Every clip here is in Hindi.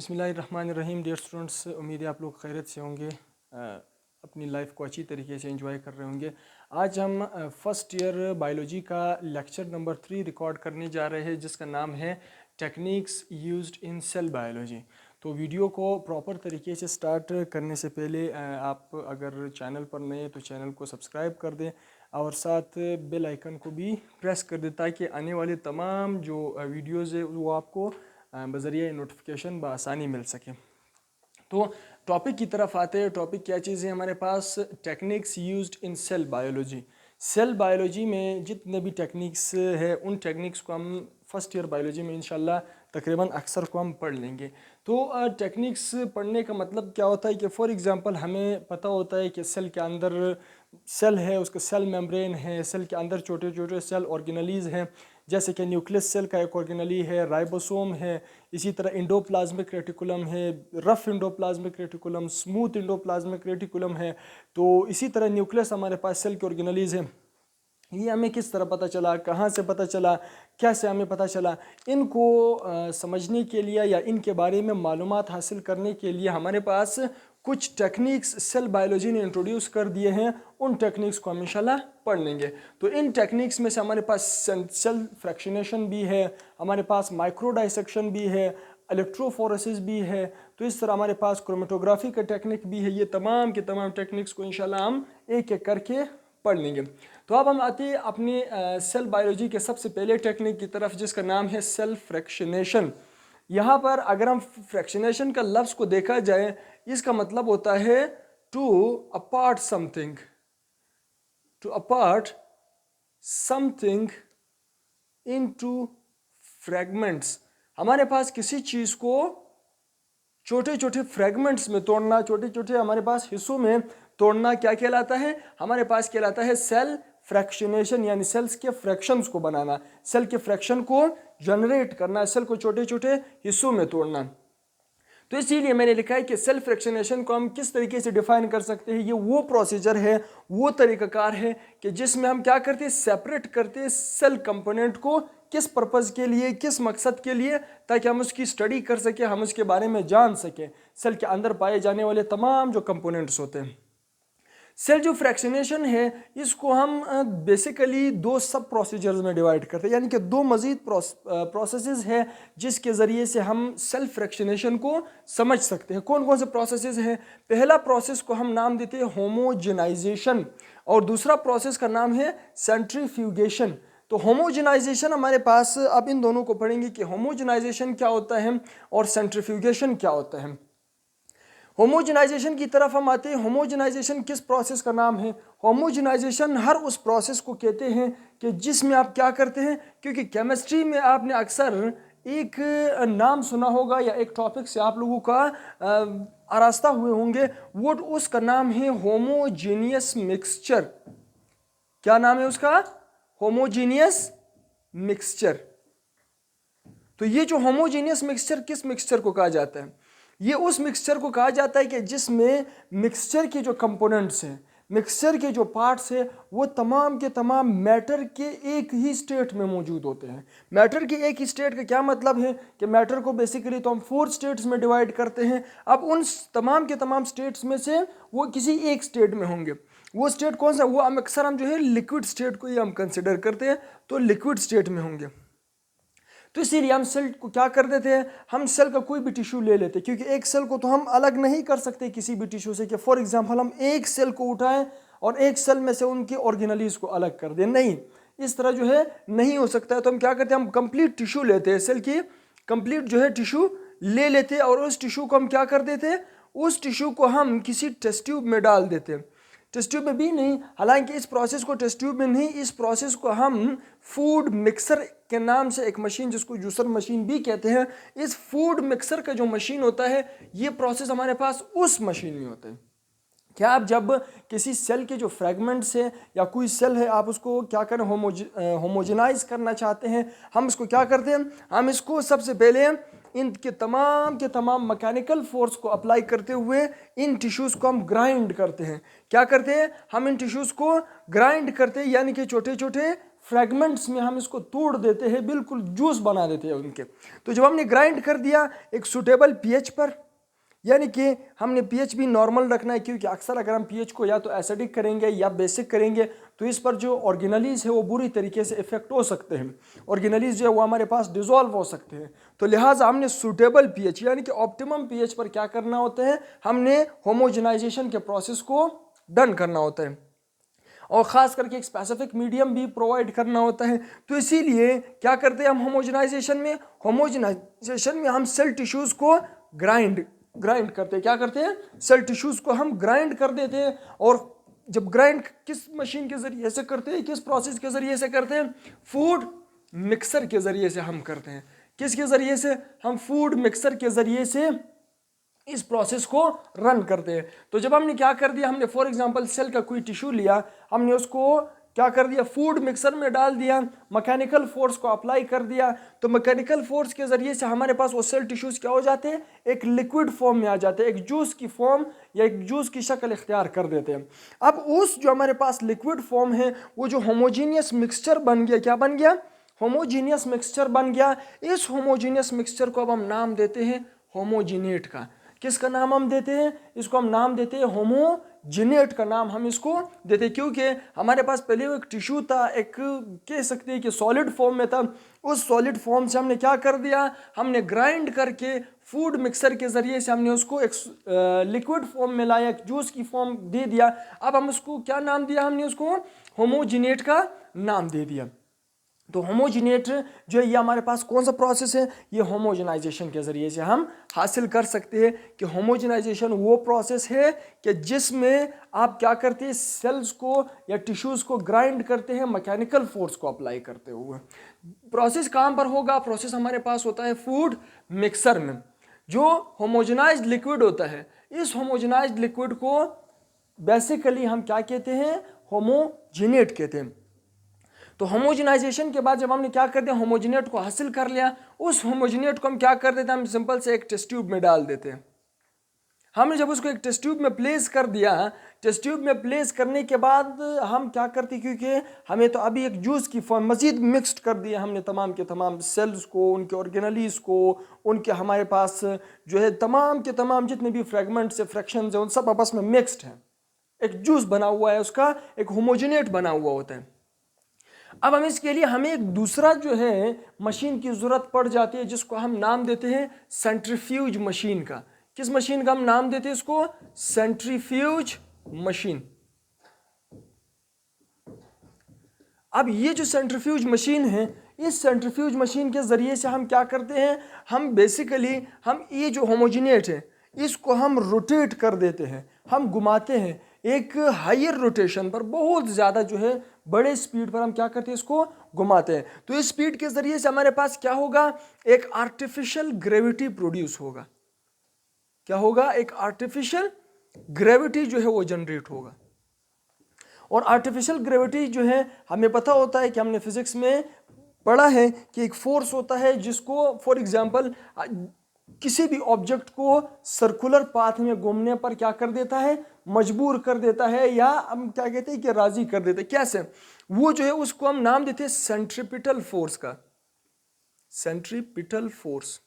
बिस्मिल्लाहिर्रहमानिर्रहीम। डियर स्टूडेंट्स, उम्मीद है आप लोग खैरियत से होंगे, अपनी लाइफ को अच्छी तरीके से एंजॉय कर रहे होंगे। आज हम फर्स्ट ईयर बायोलॉजी का लेक्चर नंबर 3 रिकॉर्ड करने जा रहे हैं, जिसका नाम है techniques used in cell biology. तो वीडियो को प्रॉपर तरीके से स्टार्ट करने से पहले आप अगर चैनल पर नए हैं तो चैनल को सब्सक्राइब कर दें और साथ बेल आइकन को भी प्रेस कर दें, ताकि आने वाले तमाम जो वीडियोज़ है वो आपको बज़रिया नोटिफिकेशन बआसानी मिल सके। तो टॉपिक की तरफ आते हैं। टॉपिक क्या चीज़ है हमारे पास? Techniques used in cell biology. Cell biology में जितने भी टेक्निक्स है उन टेक्निक्स को हम फर्स्ट ईयर बायोलॉजी में इंशाल्लाह तकरीबन अक्सर को हम पढ़ लेंगे। तो टेक्निक्स पढ़ने का मतलब क्या होता है कि फॉर एग्जांपल हमें पता होता है कि सेल के अंदर सेल है, उसका सेल मेम्ब्रेन है, सेल के अंदर छोटे छोटे सेल ऑर्गेनलीज हैं, जैसे कि न्यूक्लियस सेल का एक ऑर्गेनली है, राइबोसोम है, इसी तरह इंडोप्लाज्मिक रेटिकुलम है, rough endoplasmic reticulum, smooth endoplasmic reticulum है। तो इसी तरह न्यूक्लियस हमारे पास सेल के ऑर्गेनलीज हैं। ये हमें किस तरह पता चला, कहाँ से पता चला, कैसे हमें पता चला, इनको समझने के लिए या इनके बारे में मालूमात हासिल करने के लिए हमारे पास कुछ टेक्निक्स सेल बायोलॉजी ने इंट्रोड्यूस कर दिए हैं। उन टेक्निक्स को हम इंशाल्लाह पढ़ लेंगे। तो इन टेक्निक्स में से हमारे पास सेल फ्रैक्शनेशन भी है, हमारे पास माइक्रो डाइसेक्शन भी है, इलेक्ट्रोफोरेसिस भी है, तो इस तरह हमारे पास क्रोमेटोग्राफी का टेक्निक भी है। ये तमाम के तमाम टेक्निक्स को इंशाल्लाह हम एक एक करके पढ़ लेंगे। तो अब हम आते हैं अपनी सेल बायोलॉजी के सबसे पहले टेक्निक की तरफ, जिसका नाम है सेल फ्रैक्शनेशन। यहाँ पर अगर हम फ्रैक्शनेशन का लफ्ज़ को देखा जाए, इसका मतलब होता है to apart something, to apart something into fragments. हमारे पास किसी चीज़ को छोटे छोटे फ्रैगमेंट्स में तोड़ना, छोटे छोटे हमारे पास हिस्सों में तोड़ना क्या कहलाता है? हमारे पास कहलाता है सेल फ्रैक्शनेशन, यानी सेल्स के फ्रैक्शंस को बनाना, सेल के फ्रैक्शन को जनरेट करना, सेल को छोटे छोटे हिस्सों में तोड़ना। तो इसीलिए मैंने लिखा है कि सेल फ्रैक्शनेशन को हम किस तरीके से डिफाइन कर सकते हैं। ये वो प्रोसीजर है, वो तरीकाकार है कि जिसमें हम क्या करते हैं, सेपरेट करते हैं सेल कंपोनेंट को। किस पर्पज़ के लिए, किस मकसद के लिए? ताकि हम उसकी स्टडी कर सकें, हम उसके बारे में जान सकें, सेल के अंदर पाए जाने वाले तमाम जो कंपोनेंट्स होते हैं। सेल जो फ्रैक्शनेशन है, इसको हम बेसिकली दो सब प्रोसीजर्स में डिवाइड करते हैं, यानी कि दो मज़ीद प्रोसेसेस है जिसके ज़रिए से हम सेल फ्रैक्शनेशन को समझ सकते हैं। कौन कौन से प्रोसेसेस हैं? पहला प्रोसेस को हम नाम देते हैं होमोजेनाइजेशन, और दूसरा प्रोसेस का नाम है सेंट्रीफ्यूगेशन। तो होमोजेनाइजेशन हमारे पास, अब इन दोनों को पढ़ेंगे कि होमोजेनाइजेशन क्या होता है और सेंट्रीफ्यूगेशन क्या होता है। होमोजेनाइजेशन की तरफ हम आते हैं। होमोजेनाइजेशन किस प्रोसेस का नाम है? होमोजेनाइजेशन हर उस प्रोसेस को कहते हैं कि जिसमें आप क्या करते हैं, क्योंकि केमिस्ट्री में आपने अक्सर एक नाम सुना होगा या एक टॉपिक से आप लोगों का आरास्ता हुए होंगे, वो उसका नाम है होमोजेनियस मिक्सचर। क्या नाम है उसका? Homogeneous mixture. तो ये जो होमोजेनियस मिक्सचर, किस मिक्सचर को कहा जाता है? ये उस मिक्सचर को कहा जाता है कि जिसमें मिक्सचर के जो कंपोनेंट्स हैं, मिक्सचर के जो पार्ट्स हैं, वो तमाम के तमाम मैटर के एक ही स्टेट में मौजूद होते हैं। मैटर के एक ही स्टेट का क्या मतलब है कि मैटर को बेसिकली तो हम 4 स्टेट्स में डिवाइड करते हैं। अब उन तमाम के तमाम स्टेट्स में से वो किसी एक स्टेट में होंगे। वो स्टेट कौन सा? वो अक्सर हम जो है लिक्विड स्टेट को ही हम कंसिडर करते हैं, तो लिक्विड स्टेट में होंगे। तो इसीलिए हम सेल को क्या कर देते हैं, हम सेल का कोई भी टिश्यू ले लेते हैं, क्योंकि एक सेल को तो हम अलग नहीं कर सकते किसी भी टिश्यू से कि फॉर एग्जांपल हम एक सेल को उठाएं और एक सेल में से उनके ऑर्गेनलीज को अलग कर दें। नहीं, इस तरह जो है नहीं हो सकता है। तो हम क्या करते हैं, हम कंप्लीट टिश्यू लेते हैं, सेल की कंप्लीट जो है टिश्यू ले लेते हैं, और उस टिश्यू को हम क्या कर देते हैं, उस टिश्यू को हम किसी टेस्ट ट्यूब में डाल देते हैं। टेस्ट ट्यूब में भी नहीं, हालांकि इस प्रोसेस को टेस्ट ट्यूब में नहीं, इस प्रोसेस को हम फूड मिक्सर के नाम से एक मशीन, जिसको जूसर मशीन भी कहते हैं, इस फूड मिक्सर का जो मशीन होता है, ये प्रोसेस हमारे पास उस मशीन में होता है। क्या आप जब किसी सेल के जो फ्रैगमेंट्स है या कोई सेल है, आप उसको क्या करें, होमोजेनाइज करना चाहते हैं, हम इसको क्या करते हैं, हम इसको सबसे पहले इनके तमाम के तमाम मैकेनिकल फोर्स को अप्लाई करते हुए इन टिश्यूज़ को हम ग्राइंड करते हैं। क्या करते हैं, हम इन टिश्यूज़ को ग्राइंड करते हैं, यानी कि छोटे छोटे फ्रैगमेंट्स में हम इसको तोड़ देते हैं, बिल्कुल जूस बना देते हैं उनके। तो जब हमने ग्राइंड कर दिया एक सूटेबल पीएच पर, यानी कि हमने पीएच भी नॉर्मल रखना है, क्योंकि अक्सर अगर हम पीएच को या तो एसिडिक करेंगे या बेसिक करेंगे तो इस पर जो ऑर्गेनलीज है वो बुरी तरीके से इफेक्ट हो सकते हैं, ऑर्गेनलीज जो है वो हमारे पास डिजोल्व हो सकते हैं। तो लिहाजा हमने सूटेबल पीएच यानी कि ऑप्टिमम पीएच पर क्या करना होता है, हमने होमोजेनाइजेशन के प्रोसेस को डन करना होता है और ख़ास करके एक स्पेसिफिक मीडियम भी प्रोवाइड करना होता है। तो इसीलिए क्या करते हैं हम होमोजेनाइजेशन में हम सेल टिश्यूज़ को ग्राइंड करते हैं। क्या करते हैं, सेल टिश्यूज़ को हम ग्राइंड कर देते हैं। और जब ग्राइंड किस मशीन के ज़रिए से करते हैं, किस प्रोसेस के ज़रिए से करते हैं, फूड मिक्सर के ज़रिए से हम करते हैं। किसके ज़रिए से, हम फूड मिक्सर के ज़रिए से इस प्रोसेस को रन करते हैं। तो जब हमने क्या कर दिया, हमने फॉर एग्जांपल सेल का कोई टिश्यू लिया, हमने उसको क्या कर दिया, फूड मिक्सर में डाल दिया, मैकेनिकल फोर्स को अप्लाई कर दिया, तो मैकेनिकल फोर्स के ज़रिए से हमारे पास वो सेल टिश्यूज़ क्या हो जाते हैं, एक लिक्विड फॉर्म में आ जाते हैं, एक जूस की फॉर्म या एक जूस की शक्ल इख्तियार कर देते हैं। अब उस जो हमारे पास लिक्विड फॉर्म है वो जो होमोजीनियस मिक्सचर बन गया, क्या बन गया, होमोजीनियस मिक्सचर बन गया। इस होमोजीनियस मिक्सचर को अब हम नाम देते हैं होमोजिनेट का। किसका नाम हम देते हैं, इसको हम नाम देते हैं होमोजिनेट का नाम हम इसको देते हैं, क्योंकि हमारे पास पहले वो एक टिश्यू था, एक कह सकते हैं कि सॉलिड फॉर्म में था। उस सॉलिड फॉर्म से हमने क्या कर दिया, हमने ग्राइंड करके फूड मिक्सर के ज़रिए से हमने उसको एक लिक्विड फॉर्म में लाया, एक जूस की फॉर्म दे दिया। अब हम उसको क्या नाम दिया, हमने उसको होमोजिनेट का नाम दे दिया। तो होमोजिनेट जो है ये हमारे पास कौन सा प्रोसेस है, ये होमोजेनाइजेशन के ज़रिए से हम हासिल कर सकते हैं। कि होमोजेनाइजेशन वो प्रोसेस है कि जिसमें आप क्या करते हैं, सेल्स को या टिश्यूज़ को ग्राइंड करते हैं मैकेनिकल फोर्स को अप्लाई करते हुए। प्रोसेस कहाँ पर होगा, प्रोसेस हमारे पास होता है फूड मिक्सर में। जो होमोजेनाइज्ड लिक्विड होता है, इस होमोजेनाइज्ड लिक्विड को बेसिकली हम क्या कहते हैं, होमोजिनेट कहते हैं। तो होमोजेनाइजेशन के बाद जब हमने क्या कर दिया, होमोजिनेट को हासिल कर लिया, उस होमोजिनेट को हम क्या कर देते हैं, हम सिंपल से एक टेस्ट ट्यूब में डाल देते हैं। हमने जब उसको एक टेस्ट ट्यूब में प्लेस कर दिया, टेस्ट ट्यूब में प्लेस करने के बाद हम क्या करते, क्योंकि हमें तो अभी एक जूस की फॉर्म मज़ीद मिक्सड कर दिया हमने, तमाम के तमाम सेल्स को, उनके ऑर्गेनलीज को, उनके हमारे पास जो है तमाम के तमाम जितने भी फ्रेगमेंट्स है, फ्रैक्शंस हैं, उन सब आपस में मिक्सड हैं, एक जूस बना हुआ है, उसका एक होमोजिनेट बना हुआ होता है। अब हम इसके लिए हमें एक दूसरा जो है मशीन की ज़रूरत पड़ जाती है, जिसको हम नाम देते हैं सेंट्रीफ्यूज मशीन का। किस मशीन का हम नाम देते हैं इसको, सेंट्रीफ्यूज मशीन। अब ये जो सेंट्रीफ्यूज मशीन है, इस सेंट्रीफ्यूज मशीन के ज़रिए से हम क्या करते हैं, हम बेसिकली हम ये जो होमोजिनेट है इसको हम रोटेट कर देते हैं, हम घुमाते हैं एक हायर रोटेशन पर, बहुत ज़्यादा जो है बड़े स्पीड पर हम क्या करते हैं, इसको घुमाते हैं। तो इस स्पीड के ज़रिए से हमारे पास क्या होगा, एक आर्टिफिशियल ग्रेविटी प्रोड्यूस होगा। क्या होगा, एक आर्टिफिशियल ग्रेविटी जो है वो जनरेट होगा। और आर्टिफिशियल ग्रेविटी जो है हमें पता होता है कि हमने फिजिक्स में पढ़ा है कि एक फोर्स होता है जिसको फॉर एग्जांपल किसी भी ऑब्जेक्ट को सर्कुलर पाथ में घूमने पर क्या कर देता है, मजबूर कर देता है, या हम क्या कहते हैं कि राजी कर देते हैं। कैसे, वो जो है उसको हम नाम देते हैं सेंट्रीपिटल फोर्स का, सेंट्रीपिटल फोर्स।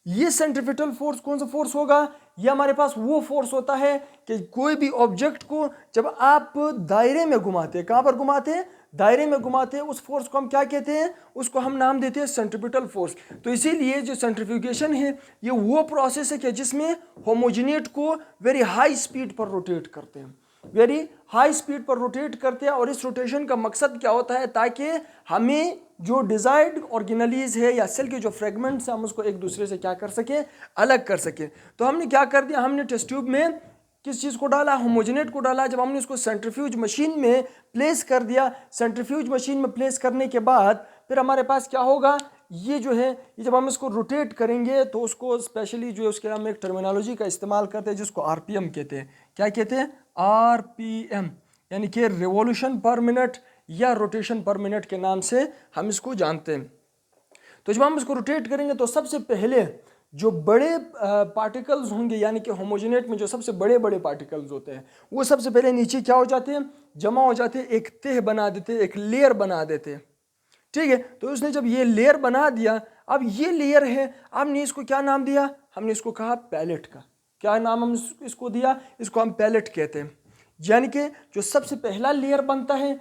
ये सेंट्रीपिटल फोर्स कौन सा फोर्स होगा, ये हमारे पास वो फोर्स होता है कि कोई भी ऑब्जेक्ट को जब आप दायरे में घुमाते हैं, कहां पर घुमाते हैं, दायरे में घुमाते हैं, उस फोर्स को हम क्या कहते हैं, उसको हम नाम देते हैं सेंट्रीपिटल फोर्स। तो इसीलिए जो सेंट्रीफ्यूगेशन है ये वो प्रोसेस है कि जिसमें होमोजिनेट को वेरी हाई स्पीड पर रोटेट करते हैं, वेरी हाई स्पीड पर रोटेट करते हैं। और इस रोटेशन का मकसद क्या होता है, ताकि हमें जो डिजायर्ड ऑर्गेनलीज है या सेल के जो फ्रेगमेंट्स हैं हम उसको एक दूसरे से क्या कर सके, अलग कर सके। तो हमने क्या कर दिया, हमने टेस्ट ट्यूब में किस चीज़ को डाला, होमोजिनेट को डाला। जब हमने उसको सेंट्रीफ्यूज मशीन में प्लेस कर दिया, सेंट्रीफ्यूज मशीन में प्लेस करने के बाद फिर हमारे पास क्या होगा, ये जो है ये जब हम इसको रोटेट करेंगे तो उसको स्पेशली जो है उसके हम एक टर्मिनोलॉजी का इस्तेमाल करते हैं जिसको आरपीएम कहते हैं। क्या कहते हैं, आरपीएम, यानी कि रिवॉल्यूशन पर मिनट या रोटेशन पर मिनट के नाम से हम इसको जानते हैं। तो जब हम इसको रोटेट करेंगे तो सबसे पहले जो बड़े पार्टिकल्स होंगे, यानी कि होमोजेनेट में जो सबसे बड़े बड़े पार्टिकल्स होते हैं, वो सबसे पहले नीचे क्या हो जाते हैं, जमा हो जाते हैं, एक तह बना देते हैं, एक लेयर बना देते हैं। ठीक है, तो उसने जब ये लेयर बना दिया, अब ये लेयर है, हमने इसको क्या नाम दिया, हमने इसको कहा पैलेट का। क्या नाम हम इसको दिया, इसको हम पैलेट कहते हैं। यानी कि जो सबसे पहला लेयर बनता है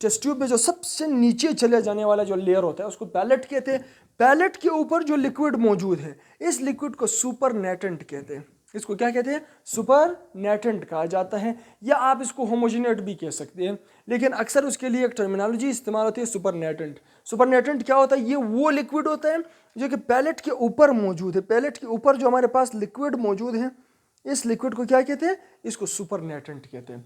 टेस्ट ट्यूब में, जो सबसे नीचे चले जाने वाला जो लेयर होता है, उसको पैलेट कहते हैं। पैलेट के ऊपर जो लिक्विड मौजूद है, इस लिक्विड को सुपरनेटेंट कहते हैं। इसको क्या कहते हैं, सुपरनेटेंट कहा जाता है, या आप इसको होमोजेनेट भी कह सकते हैं, लेकिन अक्सर उसके लिए एक टर्मिनोलॉजी इस्तेमाल होती है, सुपरनेटेंट। सुपरनेटेंट क्या होता है, ये वो लिक्विड होता है जो कि पैलेट के ऊपर मौजूद है। पैलेट के ऊपर जो हमारे पास लिक्विड मौजूद है, इस लिक्विड को क्या कहते हैं, इसको सुपरनेटेंट कहते हैं।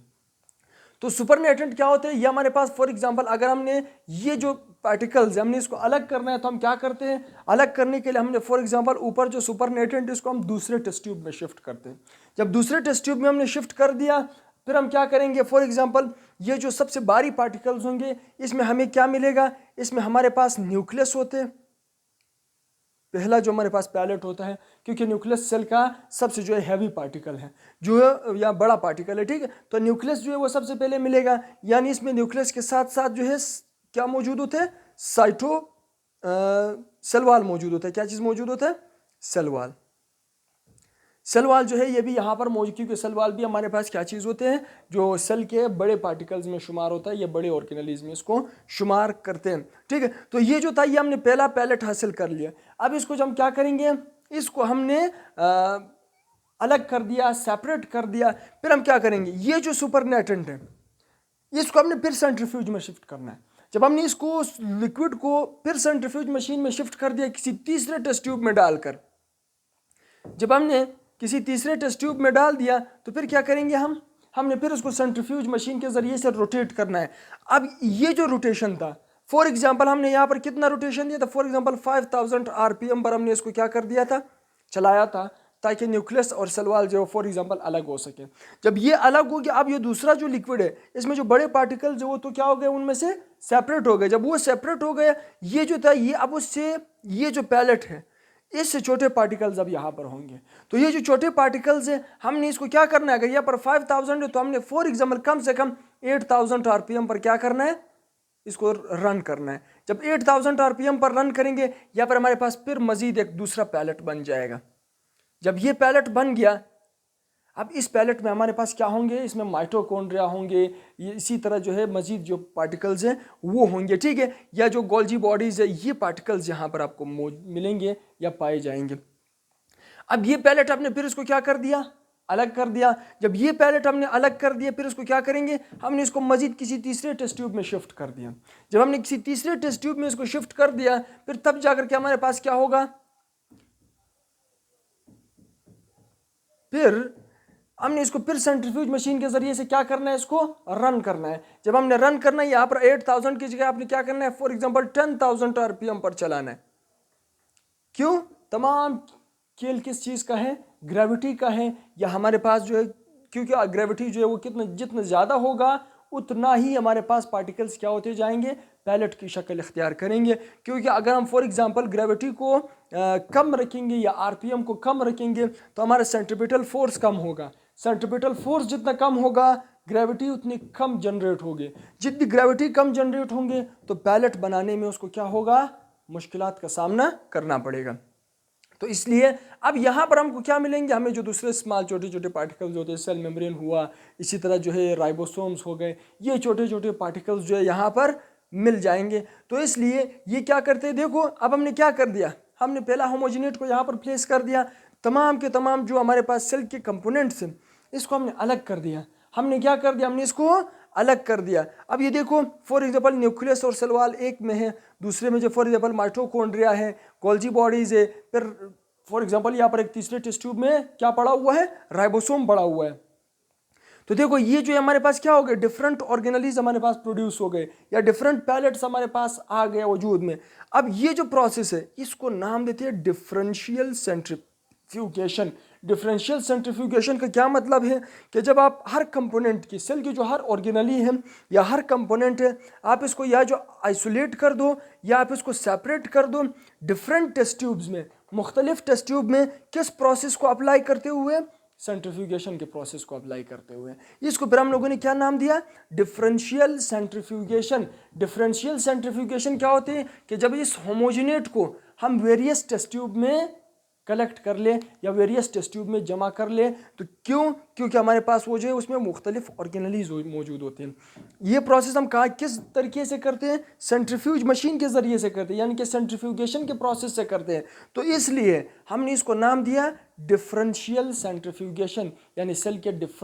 तो सुपरनेटेंट क्या होते हैं, ये हमारे पास फॉर एग्जांपल अगर हमने ये जो पार्टिकल्स हमने इसको अलग करना है, तो हम क्या करते हैं, अलग करने के लिए हमने फॉर एग्जांपल ऊपर जो सुपरनेटेंट इसको हम दूसरे टेस्ट ट्यूब में शिफ्ट करते हैं। जब दूसरे टेस्ट ट्यूब में हमने शिफ्ट कर दिया, फिर हम क्या करेंगे, फॉर एग्जांपल ये जो सबसे बारी पार्टिकल्स होंगे, इसमें हमें क्या मिलेगा, इसमें हमारे पास न्यूक्लियस होते हैं। पहला जो हमारे पास पैलेट होता है, क्योंकि न्यूक्लियस सेल का सबसे जो है हैवी पार्टिकल है, जो है या बड़ा पार्टिकल है। ठीक है, तो न्यूक्लियस जो है वो सबसे पहले मिलेगा, यानी इसमें न्यूक्लियस के साथ साथ जो है क्या मौजूद होते हैं, साइटो सेल वॉल मौजूद होता है। क्या चीज़ मौजूद होता है, सेल वॉल। सेल वॉल जो है ये भी यहाँ पर मौजूद, क्योंकि सेल वॉल भी हमारे पास क्या चीज़ होते हैं, जो सेल के बड़े पार्टिकल्स में शुमार होता है, ये बड़े ऑर्गेनेलिज्म में इसको शुमार करते हैं। ठीक है, तो ये जो था, ये हमने पहला पैलेट हासिल कर लिया। अब इसको जो हम क्या करेंगे, इसको हमने अलग कर दिया, सेपरेट कर दिया। फिर हम क्या करेंगे, ये जो सुपरनेटेंट है, इसको हमने फिर सेंट्रीफ्यूज में शिफ्ट करना है। जब हमने इसको लिक्विड को फिर सेंट्रीफ्यूज मशीन में शिफ्ट कर दिया, किसी तीसरे टेस्ट ट्यूब में डालकर, जब हमने किसी तीसरे टेस्ट ट्यूब में डाल दिया, तो फिर क्या करेंगे हमने फिर उसको सेंट्रीफ्यूज मशीन के ज़रिए से रोटेट करना है। अब ये जो रोटेशन था, फॉर एग्जांपल हमने यहाँ पर कितना रोटेशन दिया था, फॉर एग्जांपल 5000 आरपीएम पर हमने इसको क्या कर दिया था, चलाया था, ताकि न्यूक्लियस और सेल वॉल जो फॉर एग्जांपल अलग हो सके। जब ये अलग हो गया, अब ये दूसरा जो लिक्विड है, इसमें जो बड़े पार्टिकल जो वो तो क्या हो गए, उनमें से सेपरेट हो गए। जब वो सेपरेट हो गया, ये जो था, ये अब उससे ये जो पैलेट है, इससे छोटे पार्टिकल्स अब यहाँ पर होंगे। तो ये जो छोटे पार्टिकल्स है, हमने इसको क्या करना है, अगर यहाँ पर 5000 है, तो हमने फॉर एग्जाम्पल कम से कम 8000 आरपीएम पर क्या करना है, इसको रन करना है। जब 8000 आरपीएम पर रन करेंगे, यहाँ पर हमारे पास फिर मजीद एक दूसरा पैलेट बन जाएगा। जब ये पैलेट बन गया, अब इस पैलेट में हमारे पास क्या होंगे, इसमें माइटोकॉन्ड्रिया होंगे, ये इसी तरह जो है मजीद जो पार्टिकल्स हैं वो होंगे। ठीक है, या जो गोल्जी बॉडीज़ है, ये पार्टिकल्स यहाँ पर आपको मिलेंगे या पाए जाएंगे। अब ये पैलेट आपने फिर इसको क्या कर दिया, अलग कर दिया। जब ये पैलेट हमने अलग कर दिया, फिर इसको क्या करेंगे, हमने इसको मजीद किसी तीसरे टेस्ट ट्यूब में शिफ्ट कर दिया। जब हमने किसी तीसरे टेस्ट ट्यूब में इसको शिफ्ट कर दिया, फिर तब जाकर के हमारे पास क्या होगा, फिर हमने इसको फिर सेंट्रीफ्यूज मशीन के जरिए से क्या करना है, इसको रन करना है। जब हमने रन करना है, यहाँ पर 8000 की जगह आपने क्या करना है, फॉर एग्जांपल 10000 आरपीएम पर चलाना है। क्यों, तमाम खेल किस चीज़ का है, ग्रेविटी का है, या हमारे पास जो है, क्योंकि ग्रेविटी जो है वो जितना ज़्यादा होगा, उतना ही हमारे पास पार्टिकल्स क्या होते जाएंगे, पैलेट की शक्ल इख्तियार करेंगे। क्योंकि अगर हम फॉर एग्जांपल ग्रेविटी को कम रखेंगे या आरपीएम को कम रखेंगे, तो हमारा सेंट्रीपिटल फोर्स कम होगा। सेंट्रीपिटल फोर्स जितना कम होगा, ग्रेविटी उतनी कम जनरेट होगी। जितनी ग्रेविटी कम जनरेट होंगे, तो पैलेट बनाने में उसको क्या होगा, मुश्किलात का सामना करना पड़ेगा। तो इसलिए अब यहाँ पर हमको क्या मिलेंगे, हमें जो दूसरे स्मॉल छोटे छोटे पार्टिकल्स होते हैं, सेल मेम्ब्रेन हुआ, इसी तरह जो है राइबोसोम्स हो गए, ये छोटे छोटे पार्टिकल्स जो है यहाँ पर मिल जाएंगे। तो इसलिए ये क्या करते हैं, देखो अब हमने क्या कर दिया, हमने पहला होमोजेनेट को यहाँ पर प्लेस कर दिया। तमाम के तमाम जो हमारे पास सेल के कंपोनेंट्स हैं, इसको हमने अलग कर दिया। हमने क्या कर दिया, हमने इसको अलग कर दिया। अब ये देखो, फॉर एग्जांपल न्यूक्लियस और सेल वॉल एक में है, दूसरे में जो फॉर एग्जांपल माइटोकॉन्ड्रिया है, गोल्जी बॉडीज है, फिर फॉर एग्जांपल यहाँ पर एक तीसरे टेस्ट ट्यूब में क्या पड़ा हुआ है, राइबोसोम पड़ा हुआ है। तो देखो ये जो है हमारे पास क्या हो गए, डिफरेंट ऑर्गेनेलिज हमारे पास प्रोड्यूस हो गए, या डिफरेंट पैलेट्स हमारे पास आ गए वजूद में। अब ये जो प्रोसेस है, इसको नाम देते हैं डिफरेंशियल सेंट्रीफ्यूगेशन। डिफरेंशियल सेंट्रीफ्यूगेशन का क्या मतलब है कि जब आप हर कंपोनेंट की, सेल की जो हर ऑर्गेनली है या हर कंपोनेंट है, आप इसको या जो आइसोलेट कर दो या आप इसको सेपरेट कर दो डिफरेंट टेस्ट ट्यूब्स में, मुख्तलिफ टेस्ट ट्यूब में किस प्रोसेस को अप्लाई करते हुए, सेंट्रीफ्यूगेशन के प्रोसेस को अप्लाई करते हुए। इसको फिर हम लोगों ने क्या नाम दिया, डिफरेंशियल सेंट्रीफ्यूगेशन। डिफरेंशियल सेंट्रीफ्यूगेशन क्या होती है कि जब इस होमोजेनेट को हम वेरियस टेस्ट ट्यूब में कलेक्ट कर ले या वेरियस टेस्ट ट्यूब में जमा कर ले, तो क्योंकि हमारे पास वो जो है उसमें मुख्तलिफ ऑर्गेनलीज मौजूद होते हैं। ये प्रोसेस हम कहाँ किस तरीके से करते हैं, सेंट्रीफ्यूज मशीन के ज़रिए से करते हैं, यानी कि सेंट्रीफ्यूगेशन के प्रोसेस से करते हैं। तो इसलिए हमने इसको नाम दिया डिफरेंशियल सेंट्रीफ्यूगेशन, यानी सेल के